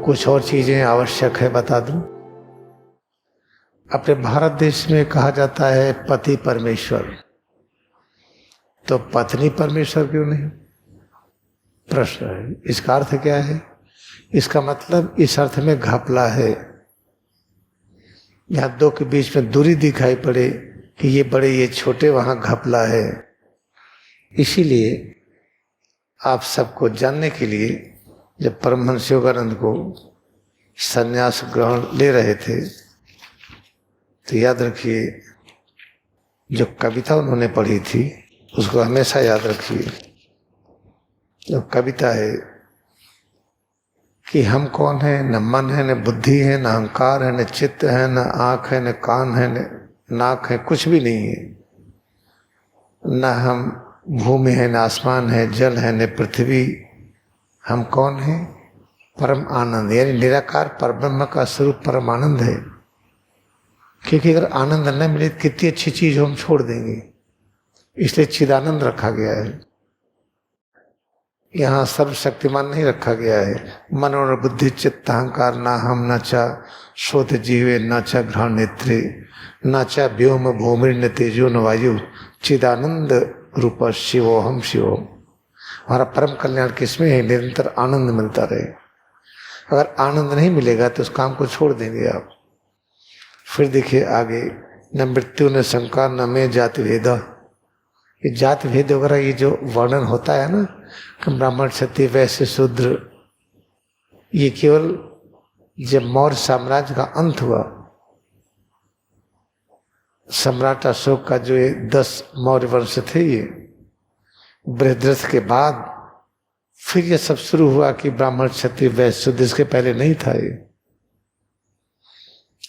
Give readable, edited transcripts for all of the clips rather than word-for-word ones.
कुछ और चीजें आवश्यक है बता दूं। अपने भारत देश में कहा जाता है पति परमेश्वर, तो पत्नी परमेश्वर क्यों नहीं? प्रश्न है। इसका अर्थ क्या है? इसका मतलब इस अर्थ में घपला है। यहाँ दो के बीच में दूरी दिखाई पड़े कि ये बड़े ये छोटे, वहां घपला है। इसीलिए आप सबको जानने के लिए जब परमहंस योगानंद को संन्यास ग्रहण ले रहे थे तो याद रखिए, जो कविता उन्होंने पढ़ी थी उसको हमेशा याद रखिए। जो कविता है कि हम कौन है, न मन है, न बुद्धि है, न अहंकार है, न चित्त है, न आँख है, न कान है, न नाक है, कुछ भी नहीं है। न हम भूमि है, न आसमान है, जल है, न पृथ्वी। हम कौन है? परम आनंद, यानी निराकार परब्रह्म का स्वरूप परम आनंद है। क्योंकि अगर आनंद न मिले कितनी अच्छी चीज हम छोड़ देंगे, इसलिए चिदानंद रखा गया है। यहाँ सर्वशक्तिमान नहीं रखा गया है। मन और बुद्धि चित्त अहंकार ना हम न चा शोध जीवे न चा घ्राण नेत्रे न चा व्योम भूमि न तेजो न वायु चिदानंद रूप शिवोहम शिवोहम। हमारा परम कल्याण किसमें है? निरंतर आनंद मिलता रहे। अगर आनंद नहीं मिलेगा तो उस काम को छोड़ देंगे आप। फिर देखिए आगे, न मृत्यु न संकार न में जाति भेद। ये जाति भेद वगैरह ये जो वर्णन होता है ना कि ब्राह्मण क्षत्रिय वैश्य शूद्र, ये केवल जब मौर्य साम्राज्य का अंत हुआ, सम्राट अशोक का जो ये 10 मौर्य वंश थे, ये बृहद्रथ के बाद फिर ये सब शुरू हुआ कि ब्राह्मण क्षत्रिय वैश्य शूद्र, इसके पहले नहीं था ये।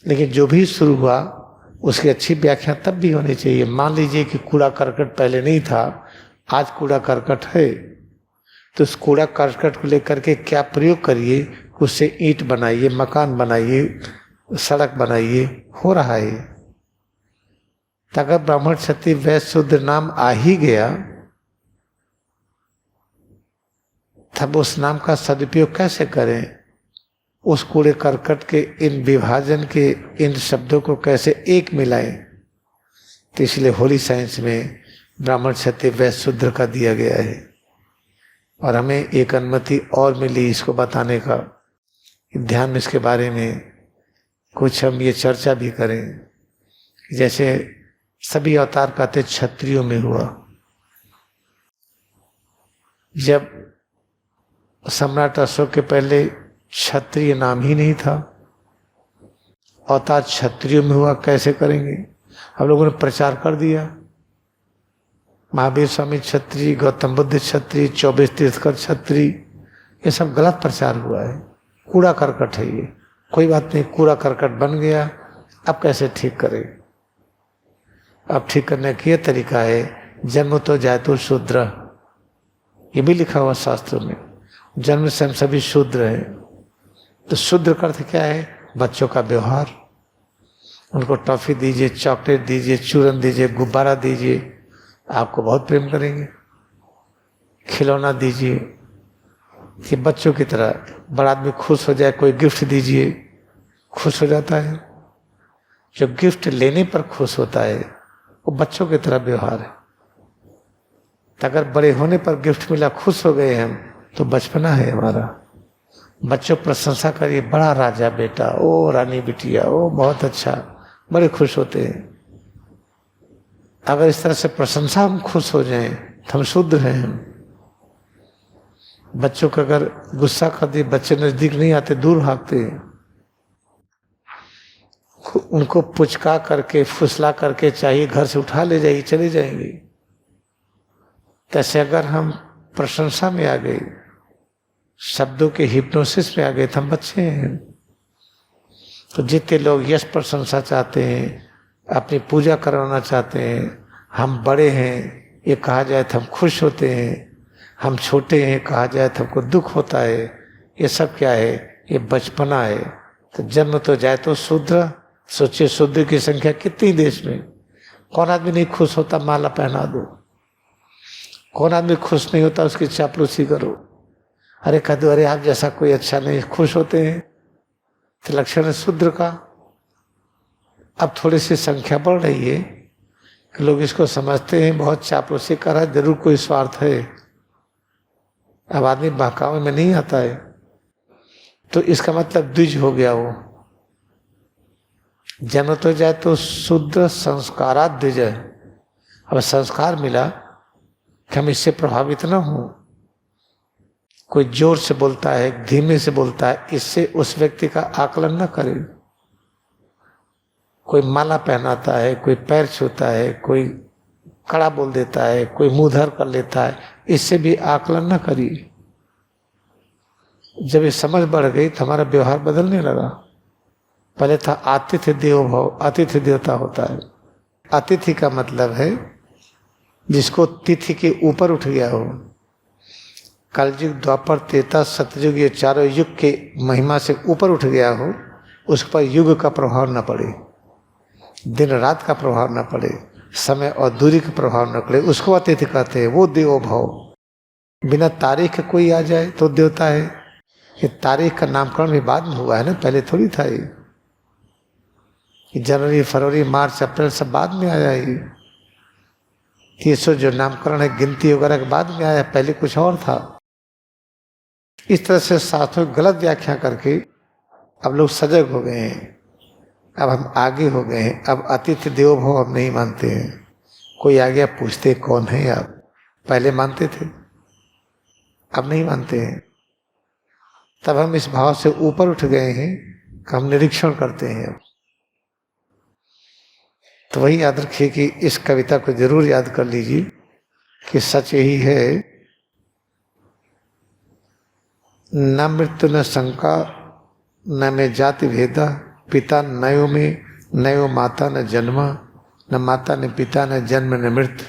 लेकिन जो भी शुरू हुआ उसकी अच्छी व्याख्या तब भी होनी चाहिए। मान लीजिए कि कूड़ा करकट पहले नहीं था, आज कूड़ा करकट है, तो उस कूड़ा करकट को लेकर के क्या प्रयोग करिए, उससे ईंट बनाइए, मकान बनाइए, सड़क बनाइए, हो रहा है। तो अगर ब्राह्मण क्षत्रिय वैश्य शूद्र नाम आ ही गया, तब उस नाम का सदुपयोग कैसे करें? उस कूड़े करकट के इन विभाजन के इन शब्दों को कैसे एक मिलाएं? तो इसलिए होली साइंस में ब्राह्मण क्षत्रिय वैश्य शूद्र का दिया गया है। और हमें एक अनुमति और मिली इसको बताने का, ध्यान में इसके बारे में कुछ हम ये चर्चा भी करें। जैसे सभी अवतार कहते क्षत्रियों में हुआ। जब सम्राट अशोक के पहले क्षत्रिय नाम ही नहीं था, अवतार क्षत्रियों में हुआ, कैसे करेंगे? हम लोगों ने प्रचार कर दिया, महावीर स्वामी क्षत्रिय, गौतम बुद्ध क्षत्रिय, 24 तीर्थकर क्षत्रिय, ये सब गलत प्रचार हुआ है। कूड़ा करकट है ये, कोई बात नहीं, कूड़ा करकट बन गया, अब कैसे ठीक करें? अब ठीक करने का ये तरीका है, जन्म तो जायतो शूद्र, ये भी लिखा हुआ शास्त्रों में, जन्म से हम सभी शूद्र हैं। तो शूद्र का अर्थ क्या है? बच्चों का व्यवहार, उनको टॉफी दीजिए, चॉकलेट दीजिए, चूरन दीजिए, गुब्बारा दीजिए, आपको बहुत प्रेम करेंगे। खिलौना दीजिए कि बच्चों की तरह बड़ा आदमी खुश हो जाए, कोई गिफ्ट दीजिए, खुश हो जाता है। जो गिफ्ट लेने पर खुश होता है वो बच्चों की तरह व्यवहार है। तो अगर बड़े होने पर गिफ्ट मिला, खुश हो गए हम, तो बचपना है हमारा। बच्चों प्रशंसा करिए, बड़ा राजा बेटा, ओ रानी बिटिया, ओ बहुत अच्छा, बड़े खुश होते हैं। अगर इस तरह से प्रशंसा हम खुश हो जाएं तो हम शुद्ध हैं। हम बच्चों को अगर गुस्सा कर दिए, बच्चे नजदीक नहीं आते, दूर भागते हैं। उनको पुचका करके, फुसला करके चाहिए घर से उठा ले जाइए, चले जाएंगे। कैसे अगर हम प्रशंसा में आ गए, शब्दों के हिप्नोसिस में आ गए, तो हम बच्चे हैं। तो जितने लोग यश प्रशंसा चाहते हैं, अपनी पूजा करवाना चाहते हैं, हम बड़े हैं ये कहा जाए तो हम खुश होते हैं, हम छोटे हैं कहा जाए तो हमको दुख होता है, ये सब क्या है? ये बचपना है। तो जन्म तो जाए तो शूद्र, सोचिए शूद्र की संख्या कितनी देश में। कौन आदमी नहीं खुश होता माला पहना दो? कौन आदमी खुश नहीं होता उसकी चापलूसी करो? अरे कदू, अरे आप जैसा कोई अच्छा नहीं, खुश होते हैं। तो लक्षण है शूद्र का। अब थोड़ी सी संख्या बढ़ रही है कि लोग इसको समझते हैं बहुत चापलूसी कर रहा है, जरूर कोई स्वार्थ है। अब आदमी बहकावे में नहीं आता है, तो इसका मतलब द्विज हो गया वो। जन्म तो जाए तो शूद्र संस्कारा द्विज है। अब संस्कार मिला कि हम इससे प्रभावित ना हो। कोई जोर से बोलता है, धीमे से बोलता है, इससे उस व्यक्ति का आकलन न करे। कोई माला पहनाता है, कोई पैर छूता है, कोई कड़ा बोल देता है, कोई मुंह धर कर लेता है, इससे भी आकलन न करिए। जब ये समझ बढ़ गई तो हमारा व्यवहार बदलने लगा। पहले था आतिथ्य देवो भव, अतिथि देवता होता है। अतिथि का मतलब है जिसको तिथि के ऊपर उठ गया हो। कलयुग, द्वापर, त्रेता, सतयुग, ये चारों युग के महिमा से ऊपर उठ गया हो, उस पर युग का प्रभाव न पड़े, दिन रात का प्रभाव न पड़े, समय और दूरी का प्रभाव न पड़े, उसको अतिथि कहते हैं। वो देवो भव। बिना तारीख के कोई आ जाए तो देवता है। ये तारीख का नामकरण भी बाद में हुआ है ना, पहले थोड़ी था ये। जनवरी, फरवरी, मार्च, अप्रैल सब बाद में आया ये। ये सो जो नामकरण है गिनती वगैरह के बाद में आया, पहले कुछ और था। इस तरह से शास्त्रों की गलत व्याख्या करके अब लोग सजग हो गए हैं। अब हम आगे हो गए हैं। अब अतिथि देवो भव हम नहीं मानते हैं। कोई आ गया पूछते कौन है आप, पहले मानते थे, अब नहीं मानते हैं। तब हम इस भाव से ऊपर उठ गए हैं कि हम निरीक्षण करते हैं। अब तो वही याद रखिए कि इस कविता को जरूर याद कर लीजिए कि सच यही है, न मृत्यु न शंका न में जाति भेदा, पिता नयो में नयो माता न जन्मा, न माता न पिता न जन्म न मृत्यु,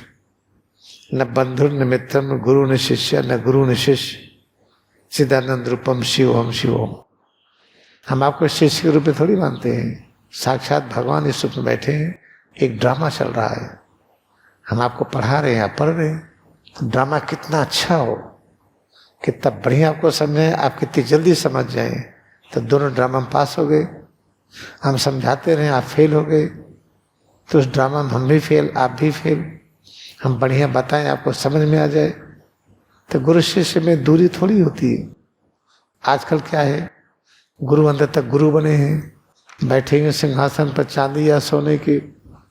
न बंधु न मित्र न गुरु न शिष्य न गुरु न शिष्य, चिदानंद रूपम शिवोहम शिवोहम। हम आपको शिष्य के रूप में थोड़ी मानते हैं, साक्षात भगवान इस रूप में बैठे हैं। एक ड्रामा चल रहा है, हम आपको पढ़ा रहे हैं, आप पढ़ रहे हैं। तो ड्रामा कितना अच्छा हो, कितना बढ़िया आपको समझे, आप कितनी जल्दी समझ जाएं। तो दोनों ड्रामा में पास हो गए। हम समझाते रहे, आप फेल हो गए, तो उस ड्रामा में हम भी फेल, आप भी फेल। हम बढ़िया बताएं, आपको समझ में आ जाए। तो गुरु शिष्य में दूरी थोड़ी होती है। आजकल क्या है, गुरु अंदर तक गुरु बने हैं, बैठेंगे सिंहासन पर चांदी या सोने की,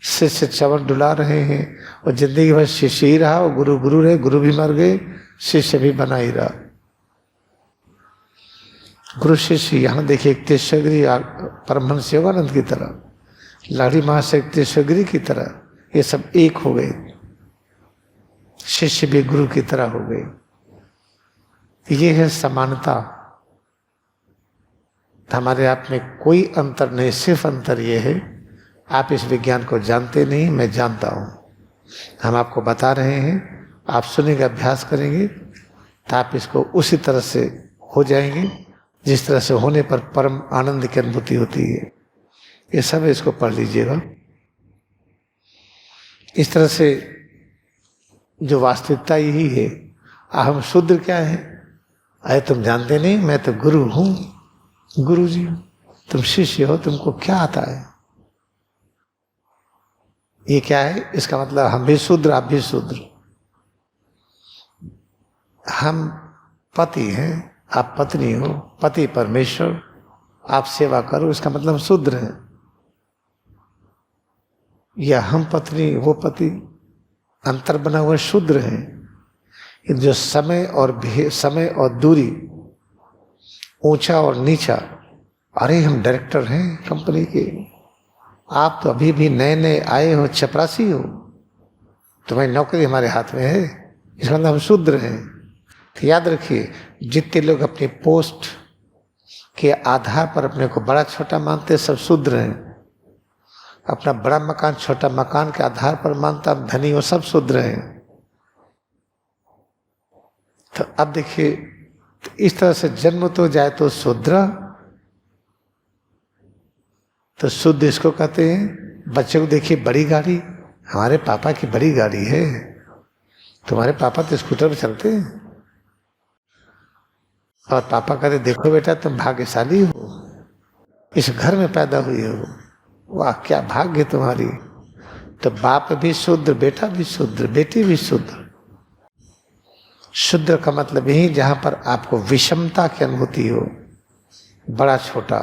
शिष्य चवन डुला रहे हैं, और जिंदगी भर शिष्य ही रहा, और गुरु गुरु रहे, गुरु भी मर गए, शिष्य भी बना ही रहा। गुरु शिष्य यहाँ देखिए, एक तेश्वगिरी परमहंस योगानंद की तरह, लाड़ी महाशय तेश्वगिरी की तरह, ये सब एक हो गए। शिष्य भी गुरु की तरह हो गए। ये है समानता। हमारे आप में कोई अंतर नहीं, सिर्फ अंतर ये है, आप इस विज्ञान को जानते नहीं, मैं जानता हूँ। हम आपको बता रहे हैं, आप सुनेंगे, अभ्यास करेंगे, तो आप इसको उसी तरह से हो जाएंगे जिस तरह से होने पर परम आनंद की अनुभूति होती है। ये सब इसको पढ़ लीजिएगा। इस तरह से जो वास्तविकता यही है। अहम शूद्र क्या है? अरे तुम जानते नहीं, मैं तो गुरु हूँ, गुरु जी, तुम शिष्य हो, तुमको क्या आता है? ये क्या है? इसका मतलब हम भी शूद्र, आप भी शूद्र। हम पति हैं, आप पत्नी हो, पति परमेश्वर, आप सेवा करो, इसका मतलब शूद्र है। या हम पत्नी, वो पति, अंतर बना हुआ शूद्र है। जो समय और दूरी, ऊंचा और नीचा। अरे हम डायरेक्टर हैं कंपनी के, आप तो अभी भी नए नए आए हो, चपरासी हो, तुम्हारी नौकरी हमारे हाथ में है, इसका मतलब हम शूद्र हैं। तो याद रखिए, जितने लोग अपनी पोस्ट के आधार पर अपने को बड़ा छोटा मानते, सब शूद्र हैं। अपना बड़ा मकान छोटा मकान के आधार पर मानता धनी, वो सब शूद्र हैं। तो अब देखिए, तो इस तरह से जन्म तो जाए तो शूद्र, तो शुद्ध इसको कहते हैं। बच्चे को देखिए, बड़ी गाड़ी, हमारे पापा की बड़ी गाड़ी है, तुम्हारे पापा तो स्कूटर पर चलते हैं। और पापा कहते देखो बेटा तुम भाग्यशाली हो, इस घर में पैदा हुई हो, वाह क्या भाग्य तुम्हारी। तो बाप भी शूद्र, बेटा भी शूद्र, बेटी भी शूद्र। शूद्र का मतलब यही जहां पर आपको विषमता की अनुभूति हो, बड़ा छोटा,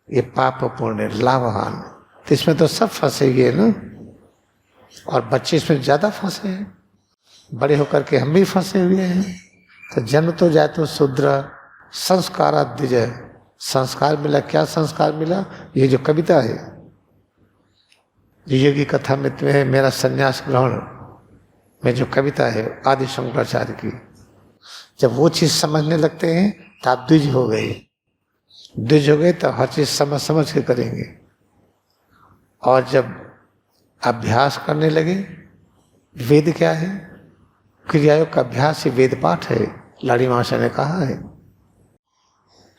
ये पाप पुण्य लाभवान, तो इसमें तो सब फंसे हुए ना। और बच्चे इसमें ज्यादा फंसे हैं, बड़े होकर के हम भी फंसे हुए हैं। तो जन्म तो जाए तो शूद्र, संस्कार द्विजय, संस्कार मिला। क्या संस्कार मिला? ये जो कविता है, जीजू की कथा में है मेरा संन्यास ग्रहण में जो कविता है आदि शंकराचार्य की, जब वो चीज समझने लगते हैं तो आप द्विज हो गए। द्विज हो गए तो हर चीज समझ समझ के करेंगे। और जब अभ्यास करने लगे, वेद क्या है? क्रियायोग का अभ्यास ही वेद पाठ है, लाड़ी महाशय ने कहा है।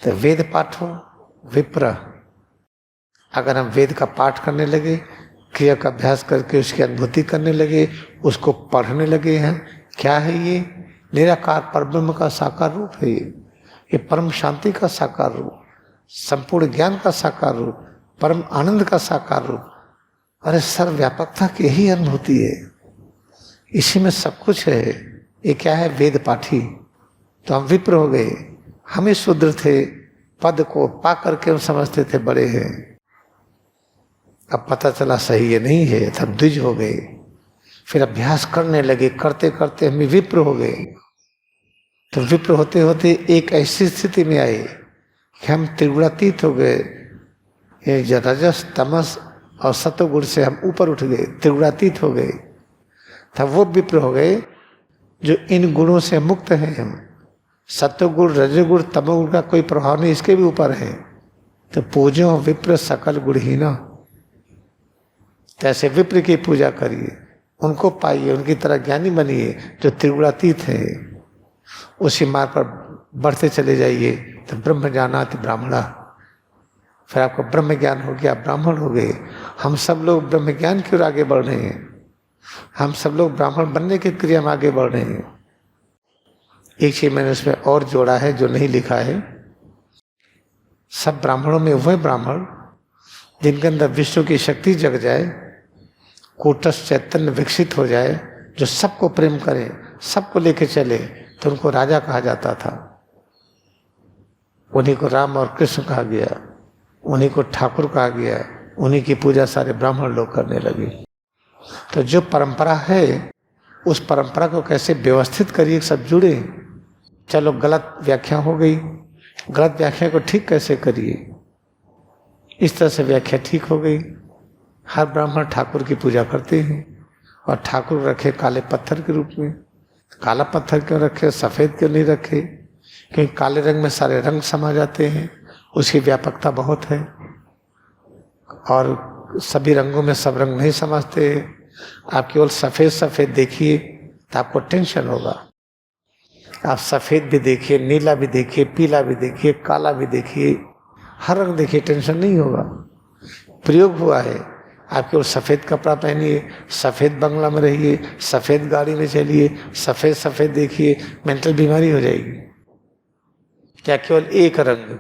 तो वेद पाठ हो विप्र, अगर हम वेद का पाठ करने लगे, क्रिया का अभ्यास करके उसकी अनुभूति करने लगे, उसको पढ़ने लगे हैं, क्या है ये? निराकार परब्रह्म का साकार रूप है ये परम शांति का साकार रूप, संपूर्ण ज्ञान का साकार रूप, परम आनंद का साकार रूप। अरे सर्वव्यापकता की यही अनुभूति है, इसी में सब कुछ है। ये क्या है? वेद पाठी। तो हम विप्र हो गए, हमें शूद्र थे, पद को पा करके हम समझते थे बड़े हैं, अब पता चला सही ये नहीं है, तब द्विज हो गए। फिर अभ्यास करने लगे, करते करते हम विप्र हो गए। तो विप्र होते होते एक ऐसी स्थिति में आए कि हम त्रिगुणातीत हो गए। ये जो रजस तमस और सतोगुण से हम ऊपर उठ गए, त्रिगुणातीत हो गए। तब वो विप्र हो गए जो इन गुणों से मुक्त हैं हम। सत्वगुण रजोगुण तमोगुण का कोई प्रभाव नहीं, इसके भी ऊपर है। तो पूजो विप्र सकल गुणहीना, तैसे विप्र की पूजा करिए, उनको पाइए, उनकी तरह ज्ञानी बनिए जो त्रिगुणातीत है। उसी मार्ग पर बढ़ते चले जाइए तो ब्रह्म जानाति ब्राह्मणा, फिर आपको ब्रह्म ज्ञान हो गया, ब्राह्मण हो गए। हम सब लोग ब्रह्म ज्ञान की ओर आगे बढ़ रहे हैं, हम सब लोग ब्राह्मण बनने की क्रिया में आगे बढ़ रहे हैं। एक चीज मैंने उसमें और जोड़ा है जो नहीं लिखा है। सब ब्राह्मणों में वह ब्राह्मण जिनके अंदर विष्णु की शक्ति जग जाए, कूटस्थ चैतन्य विकसित हो जाए, जो सबको प्रेम करे, सबको लेके चले, तो उनको राजा कहा जाता था। उन्हीं को राम और कृष्ण कहा गया, उन्हीं को ठाकुर कहा गया, उन्हीं की पूजा सारे ब्राह्मण लोग करने लगे। तो जो परंपरा है, उस परंपरा को कैसे व्यवस्थित करिए, सब जुड़े। चलो गलत व्याख्या हो गई, गलत व्याख्या को ठीक कैसे करिए, इस तरह से व्याख्या ठीक हो गई। हर ब्राह्मण ठाकुर की पूजा करते हैं, और ठाकुर रखे काले पत्थर के रूप में। काला पत्थर क्यों रखे, सफेद क्यों नहीं रखे? क्योंकि काले रंग में सारे रंग समा जाते हैं, उसकी व्यापकता बहुत है। और सभी रंगों में सब रंग नहीं समझते। आप केवल सफेद सफेद देखिए तो आपको टेंशन होगा। आप सफेद भी देखिए, नीला भी देखिए, पीला भी देखिए, काला भी देखिए, हर रंग देखिए, टेंशन नहीं होगा। प्रयोग हुआ है, आप केवल सफेद कपड़ा पहनिए, सफेद बंगला में रहिए, सफेद गाड़ी में चलिए, सफेद सफेद देखिए, मेंटल बीमारी हो जाएगी। क्या केवल एक रंग,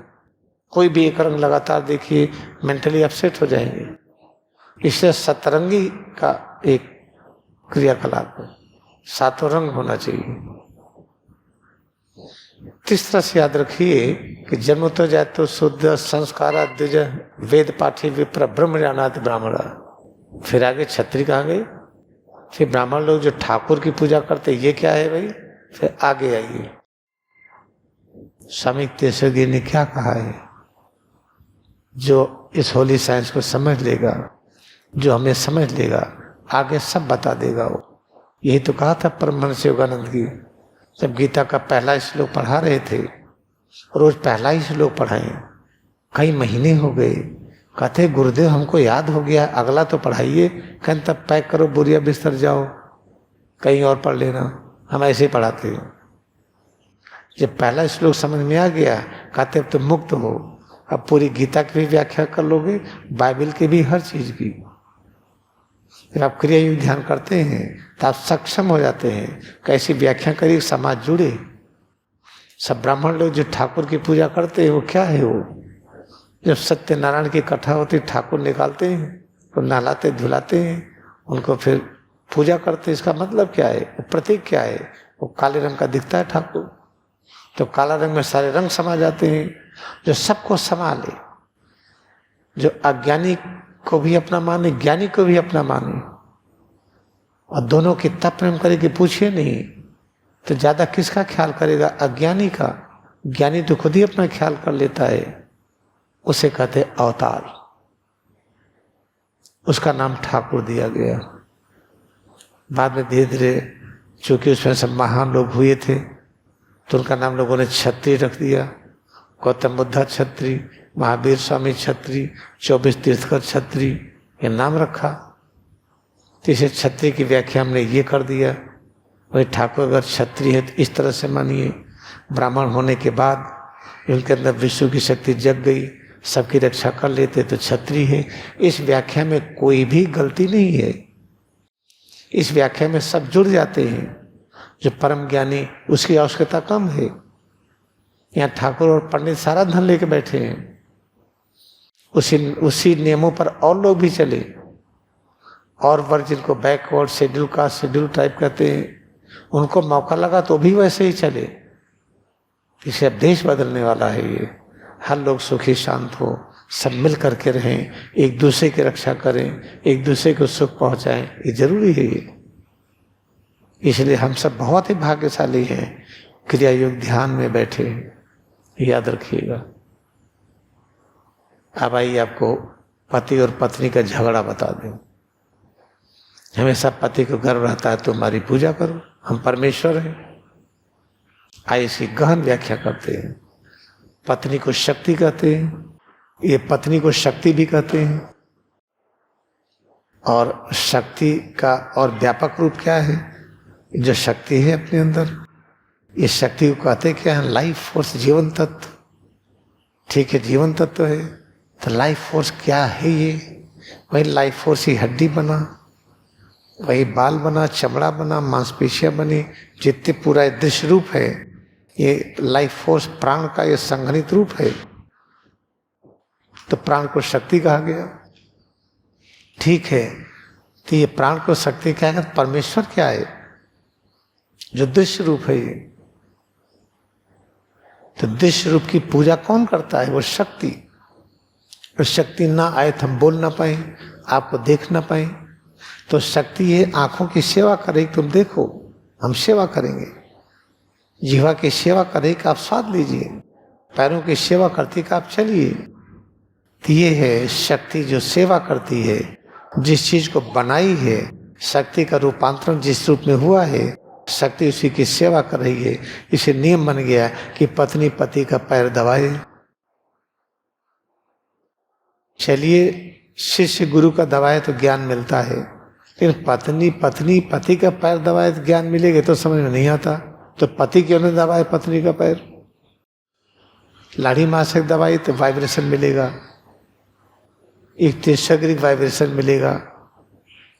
कोई भी एक रंग लगातार देखिए, मेंटली अपसेट हो जाएंगे। इसलिए सतरंगी का एक क्रियाकलाप है, सातों रंग होना चाहिए। इस तरह से याद रखिए कि जन्म तो जाए तो शुद्ध संस्कार द्विज वेद पाठी विप्र ब्रह्म जानाति ब्राह्मणा। फिर आगे क्षत्रिय कहा गए, फिर ब्राह्मण लोग जो ठाकुर की पूजा करते, ये क्या है भाई? फिर आगे आइए, स्वामी तेसोगी ने क्या कहा है? जो इस होली साइंस को समझ लेगा, जो हमें समझ लेगा, आगे सब बता देगा वो। यही तो कहा था परमहंस योगानंद की, जब गीता का पहला श्लोक पढ़ा रहे थे, रोज पहला ही श्लोक पढ़ाए, कई महीने हो गए। कहते गुरुदेव हमको याद हो गया, अगला तो पढ़ाइए। कहते तब पैक करो बोरिया, बिस्तर जाओ, कहीं और पढ़ लेना। हम ऐसे ही पढ़ाते हैं। जब पहला श्लोक समझ में आ गया, कहते अब तुम मुक्त हो, अब पूरी गीता की भी व्याख्या कर लोगे, बाइबल की भी, हर चीज की। जब आप क्रिया योग ध्यान करते हैं तो आप सक्षम हो जाते हैं, कैसी व्याख्या करिए, समाज जुड़े। सब ब्राह्मण लोग जो ठाकुर की पूजा करते हैं वो क्या है, वो जब सत्यनारायण की कथा होती ठाकुर निकालते हैं, तो नहलाते धुलाते हैं उनको, फिर पूजा करते हैं। इसका मतलब क्या है, वो प्रतीक क्या है, वो काले रंग का दिखता है ठाकुर, तो काला रंग में सारे रंग समा जाते हैं, जो सबको समा ले, जो अज्ञानी को भी अपना माने, ज्ञानी को भी अपना माने, और दोनों कितना प्रेम करे कि पूछिए नहीं। तो ज्यादा किसका ख्याल करेगा, अज्ञानी का। ज्ञानी तो खुद ही अपना ख्याल कर लेता है, उसे कहते अवतार, उसका नाम ठाकुर दिया गया। बाद में धीरे धीरे चूंकि उसमें सब महान लोग हुए थे तो उनका नाम लोगों ने क्षत्रिय रख दिया। गौतम बुद्ध क्षत्रिय, महावीर स्वामी क्षत्रिय, 24 तीर्थकर क्षत्रिय, ये नाम रखा। तो इसे क्षत्रिय की व्याख्या हमने ये कर दिया। वही ठाकुर अगर क्षत्रिय है तो इस तरह से मानिए, ब्राह्मण होने के बाद उनके अंदर विष्णु की शक्ति जग गई, सबकी रक्षा कर लेते तो क्षत्रिय है। इस व्याख्या में कोई भी गलती नहीं है, इस व्याख्या में सब जुड़ जाते हैं। जो परम ज्ञानी उसकी आवश्यकता कम है। यहाँ ठाकुर और पंडित सारा धन लेके बैठे हैं, उसी नियमों पर और लोग भी चले, और वर्ग जिनको backward schedule caste schedule type कहते हैं उनको मौका लगा तो भी वैसे ही चले। इसे अब देश बदलने वाला है ये। हर लोग सुखी शांत हो, सब मिल करके रहें, एक दूसरे की रक्षा करें, एक दूसरे को सुख पहुंचाएं, ये जरूरी है ये। इसलिए हम सब बहुत ही भाग्यशाली हैं, क्रिया योग ध्यान में बैठे हैं, याद रखिएगा। अब आइए आपको पति और पत्नी का झगड़ा बता दूं। हमेशा पति को गर्व रहता है तुम्हारी पूजा करो, हम परमेश्वर हैं। आइए इसकी गहन व्याख्या करते हैं। पत्नी को शक्ति कहते हैं, ये पत्नी को शक्ति भी कहते हैं। और शक्ति का और व्यापक रूप क्या है, जो शक्ति है अपने अंदर, ये शक्ति को कहते क्या है, लाइफ फोर्स, जीवन तत्व। ठीक है, जीवन तत्व है तो लाइफ फोर्स क्या है, ये वही लाइफ फोर्स ही हड्डी बना, वही बाल बना, चमड़ा बना, मांसपेशियां बनी, जितने पूरा दृश्य रूप है, ये लाइफ फोर्स प्राण का ये संघनित रूप है। तो प्राण को शक्ति कहा गया। ठीक है, तो ये प्राण को शक्ति क्या है, परमेश्वर क्या है, जो दृश्य रूप है ये। तो दृश्य रूप की पूजा कौन करता है, वो शक्ति। तो शक्ति ना आए तो हम बोल ना पाए, आपको देख ना पाए। तो शक्ति है आंखों की सेवा करेगी, तुम देखो, हम सेवा करेंगे। जीवा की सेवा करेगी, आप स्वाद लीजिए। पैरों की सेवा करती कि आप चलिए। तो ये है शक्ति जो सेवा करती है, जिस चीज को बनाई है, शक्ति का रूपांतरण जिस रूप में हुआ है, शक्ति उसी की सेवा कर रही है। इसे नियम बन गया कि पत्नी पति का पैर दबाए। चलिए, शिष्य गुरु का दबाए तो ज्ञान मिलता है, लेकिन पत्नी पति का पैर दबाए तो ज्ञान मिलेगा, तो समझ में नहीं आता। तो पति क्यों नहीं दबाए पत्नी का पैर, लाड़ी माँ से दबाई तो वाइब्रेशन मिलेगा, एक तीर्थग्रिक वाइब्रेशन मिलेगा।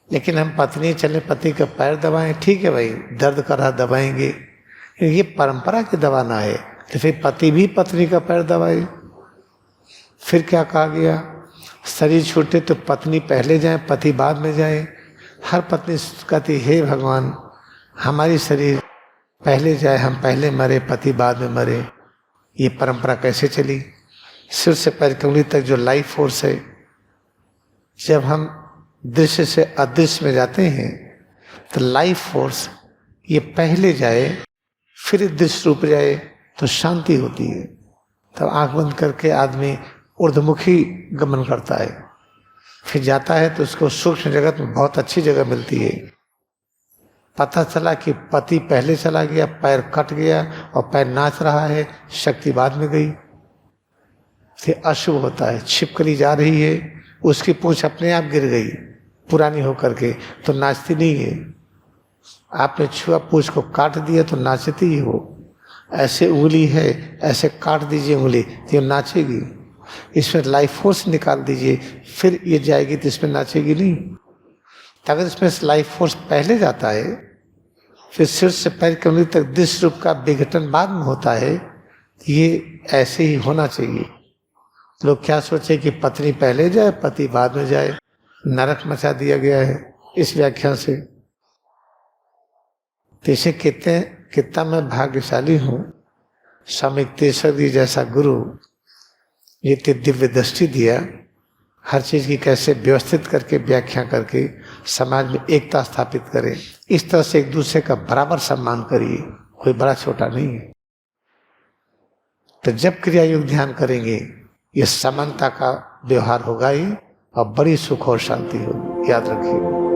लेकिन हम पत्नी चले पति का पैर दबाएं, ठीक है भाई, दर्द कर रहा दबाएंगे, ये परंपरा के दबाना है। तो फिर पति भी पत्नी का पैर दबाए। फिर क्या कहा गया, शरीर छूटे तो पत्नी पहले जाए, पति बाद में जाए। हर पत्नी कहती हे भगवान, हमारी शरीर पहले जाए, हम पहले मरे, पति बाद में मरे। ये परंपरा कैसे चली। सिर से पैर की उंगली तक जो लाइफ फोर्स है, जब हम दृश्य से अदृश्य में जाते हैं तो लाइफ फोर्स ये पहले जाए, फिर दृश्य रूप जाए तो शांति होती है। तब आंख बंद करके आदमी ऊर्ध्वमुखी गमन करता है, फिर जाता है तो उसको सूक्ष्म जगत में बहुत अच्छी जगह मिलती है। पता चला कि पति पहले चला गया, पैर कट गया और पैर नाच रहा है, शक्ति बाद में गई, फिर अशुभ होता है। छिपकली जा रही है, उसकी पूंछ अपने आप गिर गई पुरानी होकर के, तो नाचती नहीं है। आपने छुआ, पूंछ को काट दिया तो नाचती ही हो। ऐसे उंगली है, ऐसे काट दीजिए उंगली तो ये नाचेगी। इसमें लाइफ फोर्स निकाल दीजिए, फिर ये जाएगी तो इसमें नाचेगी नहीं। तो अगर इसमें लाइफ फोर्स पहले जाता है, फिर सिर से पैर कमली तक दृश्य रूप का विघटन बाद में होता है। ये ऐसे ही होना चाहिए। लोग क्या सोचे कि पत्नी पहले जाए पति बाद में जाए, नरक मचा दिया गया है इस व्याख्या से। तो इसे कितना मैं भाग्यशाली हूँ, स्वामी तेश्वर जी जैसा गुरु ये दिव्य दृष्टि दिया, हर चीज की कैसे व्यवस्थित करके व्याख्या करके समाज में एकता स्थापित करें। इस तरह से एक दूसरे का बराबर सम्मान करिए, कोई बड़ा छोटा नहीं है। तो जब क्रिया योग ध्यान करेंगे ये समानता का व्यवहार होगा ही, और बड़ी सुख और शांति होगी, याद रखिए।